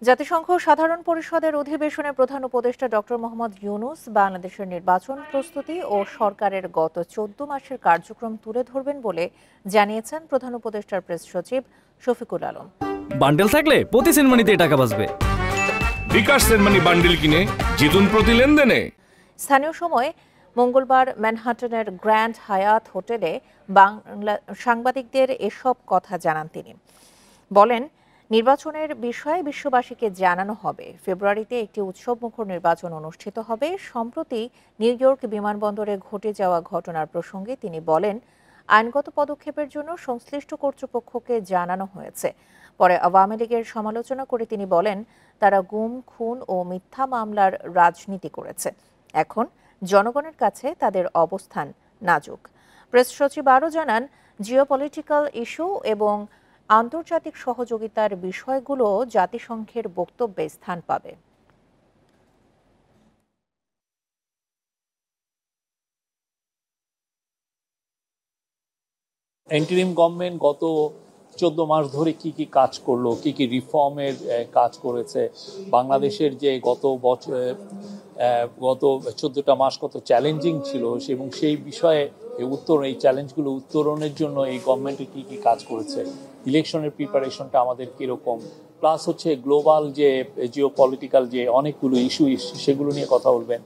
জাতিসংঘ সাধারণ পরিষদের অধিবেশনে প্রধান উপদেষ্টা ডক্টর মোহাম্মদ ইউনূস বাংলাদেশের নির্বাচন প্রস্তুতি ও সরকারের গত ১৪ মাসের কার্যক্রম তুলে ধরবেন বলে জানিয়েছেন প্রধান উপদেষ্টার প্রেস সচিব শফিকুল আলম। বান্ডেল থাকলে প্রতি সেনমানিতে টাকা বাঁচবে। বিকাশ সেনমানি বান্ডেল কিনে জিতুন প্রতি লেনদেনে। স্থানীয় সময় মঙ্গলবার ম্যানহাটনের গ্র্যান্ড হায়াত হোটেলে সাংবাদিকদের এসব কথা জানান তিনি। বলেন, নির্বাচনের বিষয়ে বিশ্ববাসীকে জানানো হবে। ফেব্রুয়ারিতে একটি উৎসবমুখর নির্বাচন অনুষ্ঠিত হবে। সম্প্রতি নিউ ইয়র্ক বিমানবন্দরে ঘটে যাওয়া ঘটনার প্রসঙ্গে তিনি বলেন, আইনগত পদক্ষেপের জন্য সংশ্লিষ্ট কর্তৃপক্ষকে জানানো হয়েছে। পরে আওয়ামী লীগের সমালোচনা করে তিনি বলেন, তারা গুম, খুন ও মিথ্যা মামলার রাজনীতি করেছে। এখন জনগণের কাছে তাদের অবস্থান নাজুক। প্রেস সচিব আরও জানান, জিওপলিটিক্যাল ইস্যু এবং আন্তর্জাতিক সহযোগিতার বিষয়গুলো জাতিসংঘের বক্তব্যে স্থান পাবে। ইন্টারিম গভর্নমেন্ট গত 14 মাস ধরে কি কি কাজ করলো, কি কি রিফর্মের কাজ করেছে, বাংলাদেশের যে গত 14টা মাস কত চ্যালেঞ্জিং ছিল এবং সেই বিষয়ে এই চ্যালেঞ্জগুলো উত্তরণের জন্য এই গভর্নমেন্টের কি কি কাজ করেছে, ইলেকশনের প্রিপারেশনটা আমাদের কিরকম, প্লাস হচ্ছে গ্লোবাল যে জিওপলিটিক্যাল যে অনেকগুলো ইস্যু সেগুলো নিয়ে কথা বলবেন।